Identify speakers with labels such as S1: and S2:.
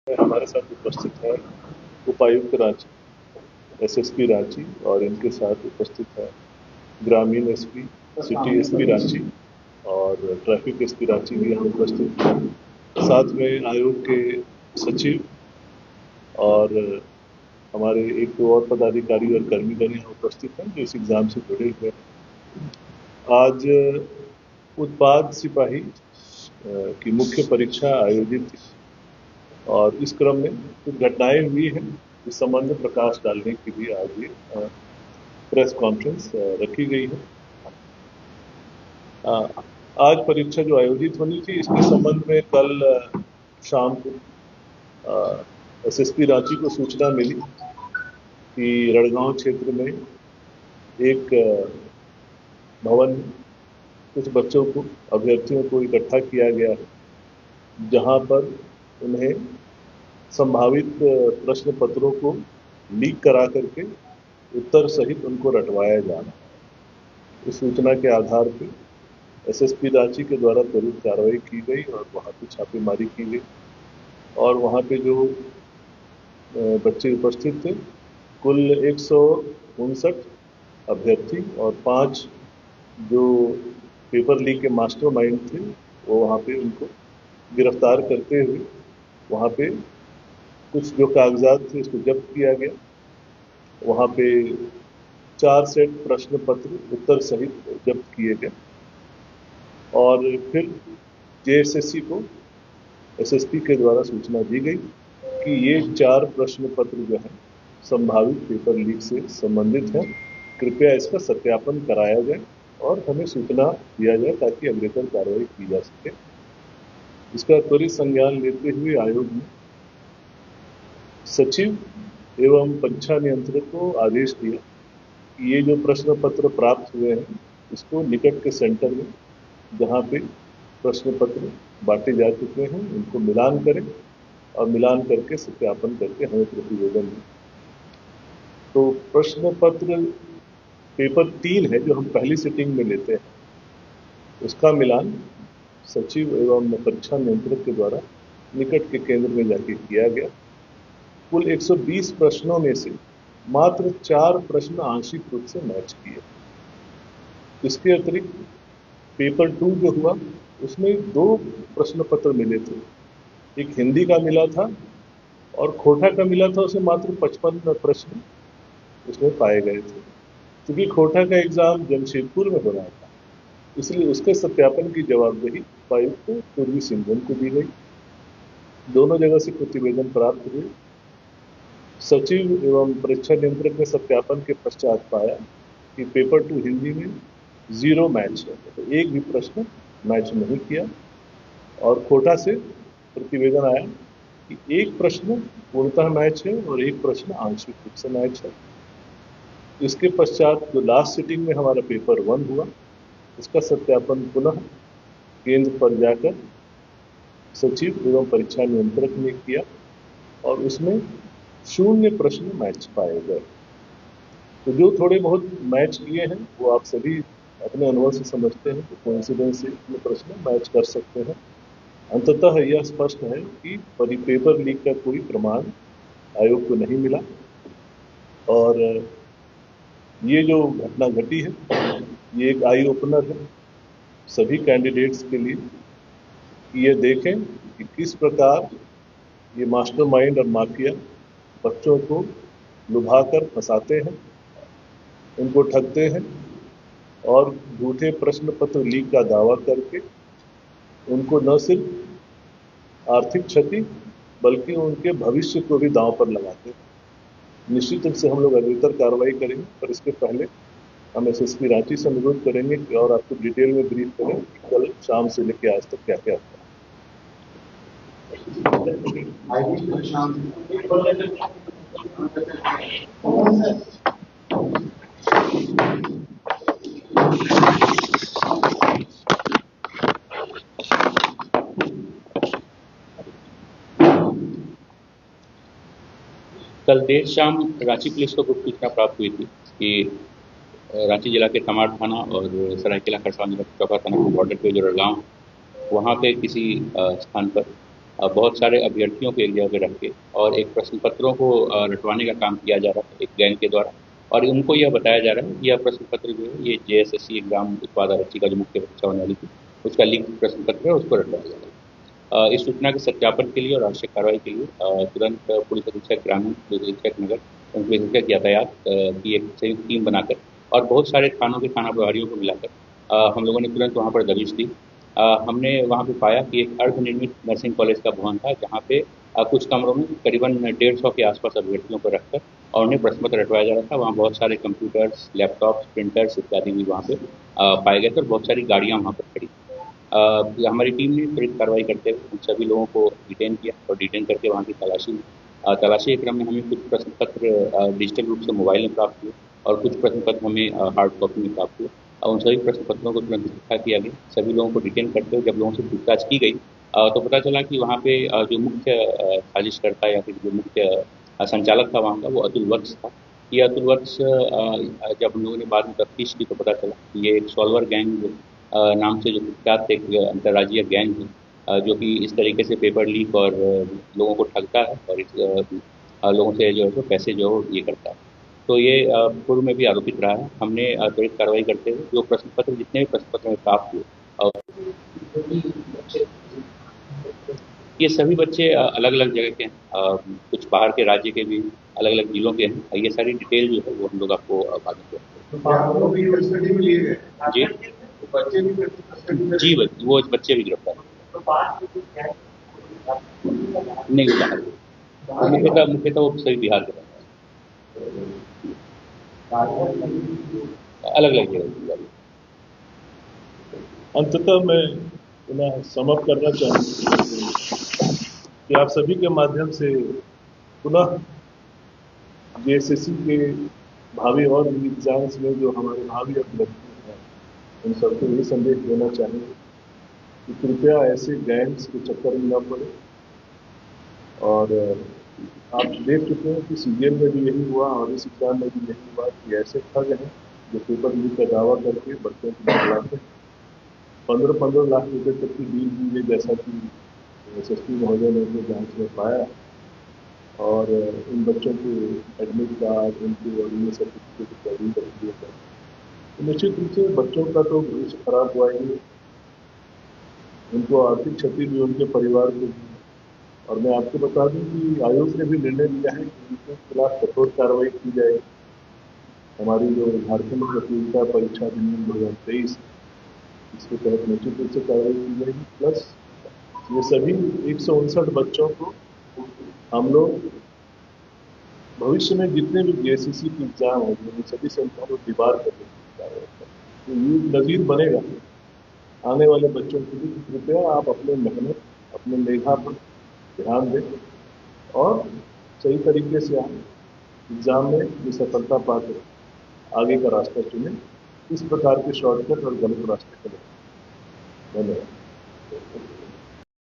S1: हमारे साथ उपस्थित है उपायुक्त रांची, एसएसपी रांची और इनके साथ उपस्थित है ग्रामीण एसपी, सिटी एसपी रांची और ट्रैफिक एसपी रांची भी यहाँ उपस्थित हैं। साथ में आयोग के सचिव और हमारे एक दो और पदाधिकारी और कर्मीगण यहाँ उपस्थित हैं जो इस एग्जाम से जुड़े हुए हैं। आज उत्पाद सिपाही की मुख्य परीक्षा आयोजित थी और इस क्रम में कुछ घटनाएं हुई हैं इस संबंध में प्रकाश डालने के लिए आज ये प्रेस कॉन्फ्रेंस रखी गई है। आज परीक्षा जो आयोजित होनी थी इसके संबंध में कल शाम को एसएसपी रांची को सूचना मिली कि रड़गांव क्षेत्र में एक भवन में कुछ बच्चों को, अभ्यर्थियों को इकट्ठा किया गया है जहां पर उन्हें संभावित प्रश्न पत्रों को लीक करा करके उत्तर सहित उनको रटवाया जाना। इस सूचना के आधार पर एसएसपी रांची के द्वारा त्वरित कार्रवाई की गई और वहां पे छापेमारी की गई और वहां पे जो बच्चे उपस्थित थे कुल 159 अभ्यर्थी और 5 जो पेपर लीक के मास्टरमाइंड थे वो वहां पे उनको गिरफ्तार करते हुए वहां पे कुछ जो कागजात थे उसको जब्त किया गया। वहां पे 4 सेट प्रश्न पत्र उत्तर सहित जब्त किए गए और फिर जेएसएससी को एसएसपी के द्वारा सूचना दी गई कि ये 4 प्रश्न पत्र जो है संभावित पेपर लीक से संबंधित है, कृपया इसका सत्यापन कराया जाए और हमें सूचना दिया जाए ताकि अग्रेतर कार्रवाई की जा सके। इसका त्वरित संज्ञान लेते हुए आयोग ने सचिव एवं परीक्षा नियंत्रक को आदेश दिया कि ये जो प्रश्न पत्र प्राप्त हुए हैं इसको निकट के सेंटर में जहाँ पे प्रश्न पत्र बांटे जा चुके हैं उनको मिलान करें और मिलान करके सत्यापन करके हमें प्रतिवेदन दें। तो प्रश्न पत्र पेपर 3 है जो हम पहली सिटिंग में लेते हैं उसका मिलान सचिव एवं परीक्षा नियंत्रक के द्वारा निकट के केंद्र में जाके किया गया। कुल 120 प्रश्नों में से मात्र 4 प्रश्न आंशिक रूप से मैच किए। इसके अतिरिक्त पेपर 2 जो हुआ उसमें 2 प्रश्न पत्र मिले थे, एक हिंदी का मिला था और खोटा का मिला था, उसमें मात्र 55 प्रश्न उसमें पाए गए थे। क्योंकि खोटा का एग्जाम जमशेदपुर में हो रहा था इसलिए उसके सत्यापन की जवाबदेही उपायुक्त पूर्वी सिंहभूम को दी गई। दोनों जगह से प्रतिवेदन प्राप्त हुए। सचिव एवं परीक्षा नियंत्रक ने सत्यापन के पश्चात पाया कि पेपर 2 हिंदी में 0 मैच है, तो एक भी प्रश्न मैच नहीं किया और खोटा से प्रतिवेदन आया कि एक प्रश्न पूर्णतः मैच है और एक प्रश्न आंशिक रूप से मैच है। इसके पश्चात जो लास्ट सिटिंग में हमारा पेपर 1 हुआ इसका सत्यापन पुनः केंद्र पर जाकर सचिव एवं परीक्षा नियंत्रक ने किया और उसमें 0 प्रश्न मैच पाए गए। तो जो थोड़े बहुत मैच किए हैं वो आप सभी अपने अनुभव से समझते हैं कि कोइंसिडेंस से ये प्रश्न मैच कर सकते हैं। अंततः यह स्पष्ट है कि पेपर लीक का कोई प्रमाण आयोग को नहीं मिला और ये जो घटना घटी है ये एक आई ओपनर है सभी कैंडिडेट्स के लिए कि ये देखें कि किस प्रकार ये मास्टरमाइंड और माफिया बच्चों को लुभाकर फंसाते हैं, उनको ठगते हैं और झूठे प्रश्न पत्र लीक का दावा करके उनको न सिर्फ आर्थिक क्षति बल्कि उनके भविष्य को भी दांव पर लगाते हैं। निश्चित रूप से हम लोग अग्रेतर कार्रवाई करेंगे, पर इसके पहले हम एसएसपी रांची से अनुरोध करेंगे कि और आपको डिटेल में ब्रीफ करें कि कल शाम से लेकर आज तक क्या क्या हुआ।
S2: कल देर शाम रांची पुलिस को गुप्त सूचना प्राप्त हुई थी कि रांची जिला के तमाड़ थाना और सरायकेला खरसावां जिला के चौका थाना के बॉर्डर पे जो रड़गांव वहाँ पे किसी स्थान पर बहुत सारे अभ्यर्थियों को एक जगह पे रख के और एक प्रश्न पत्रों को रटवाने का काम किया जा रहा है एक गैंग के द्वारा। और उनको यह बताया जा रहा है कि यह प्रश्न पत्र जो है ये जेएसएससी एग्जाम उत्पाद आरक्षी का जो मुख्य परीक्षा होने वाली थी उसका लिंक प्रश्न पत्र है उसको रटवाया जा रहा है। इस सूचना के सत्यापन के लिए और आवश्यक कार्रवाई के लिए तुरंत पुलिस अधीक्षक ग्रामीण, पुलिस अधीक्षक नगर एवं पुलिस अधीक्षक यातायात की एक संयुक्त टीम बनाकर और बहुत सारे थानों के थाना प्रभारियों को मिलाकर हम लोगों ने तुरंत वहाँ पर दबिश दी। हमने वहाँ पे पाया कि एक अर्धनिर्मित नर्सिंग कॉलेज का भवन था जहाँ पे कुछ कमरों में करीबन 150 के आसपास अभ्यर्थियों को रखकर और उन्हें प्रश्न पत्र रटवाया जा रहा था। वहाँ बहुत सारे कंप्यूटर्स, लैपटॉप्स, प्रिंटर्स इत्यादि भी वहाँ पे पाए गए थे और बहुत सारी गाड़ियाँ वहाँ पर खड़ी। हमारी टीम ने त्वरित कार्रवाई करते हुए उन सभी लोगों को डिटेन किया और डिटेन करके वहाँ की तलाशी ली। तलाशी के क्रम में हमें कुछ प्रश्न पत्र डिजिटल रूप से मोबाइल में प्राप्त हुए और कुछ प्रश्न पत्र हमें हार्ड कॉपी में प्राप्त हुए। उन सभी प्रश्न पत्रों को तुरंत इकट्ठा किया गया। सभी लोगों को डिटेन करते हुए जब लोगों से पूछताछ की गई तो पता चला कि वहाँ पे जो मुख्य साजिशकर्ता या फिर जो मुख्य संचालक था वहाँ का वो अतुल वत्स था। ये अतुल वत्स जब हम लोगों ने बाद में तफ्तीश की तो पता चला कि ये एक सॉल्वर गैंग नाम से जो कुख्यात एक अंतर्राज्यीय गैंग है जो कि इस तरीके से पेपर लीक और लोगों को ठगता है और लोगों से जो है सो पैसे जो ये करता है। तो ये पूर्व में भी आरोपित रहा है। हमने त्वरित कार्रवाई करते हुए जो प्रश्न पत्र जितने भी प्रश्न पत्र में प्राप्त हुए ये सभी बच्चे अलग-अलग जगह के हैं। कुछ बाहर के राज्य के भी अलग-अलग जिलों के हैं। ये सारी डिटेल जो है वो हम लोग आपको बाद में जी जी वो बच्चे भी गिरफ्तार नहीं बाहर मुख्यतः वो सभी बिहार के अलग-अलग जगह।
S1: अंततः मैं पुनः समअप करना चाहूँगा कि आप सभी के माध्यम से पुनः जेएसएससी के भावी और एग्जाम्स में जो हमारे भावी अभ्यर्थी हैं उन सबको ये संदेश देना चाहेंगे कि कृपया ऐसे गैंग्स के चक्कर में न पड़े। और आप देख चुके हैं कि सीजीएल में भी यही हुआ और इस एग्जाम में भी यही हुआ कि ऐसे ठग हैं जो पेपर लीक का दावा करके बच्चों को बदलाते हैं। 15-15 लाख रुपए तक की डील दी गई जैसा कि एसएसपी महोदय ने अपने जांच में पाया। और इन बच्चों के एडमिट कार्ड, उनके ऑर्डिनरी सर्टिफिकेट जारी कर दिए गए। तो निश्चित रूप से बच्चों का तो भविष्य खराब हुआ ही, उनको आर्थिक क्षति भी, उनके परिवार को भी। और मैं आपको बता दूं कि आयोग ने भी निर्णय लिया है कि उनके खिलाफ कठोर कार्रवाई की जाएगी। हमारी जो झारखंड प्रतियोगिता परीक्षा अधिनियम 2023 इसके तहत निश्चित रूप से कार्रवाई की जाएगी। प्लस ये सभी 159 बच्चों को हम लोग भविष्य में जितने भी जेएसएससी के एग्जाम होंगे उन सभी संख्या को डिबार करने की कार्रवाई करें। तो ये नजीर बनेगा आने वाले बच्चों के लिए। कृपया आप अपने मेहनत, अपने मेधा पर ध्यान दें और सही तरीके से आप एग्जाम में ये सफलता पाकर आगे का रास्ता चुनें। इस प्रकार के शॉर्टकट और गलत रास्ते पर धन्यवाद।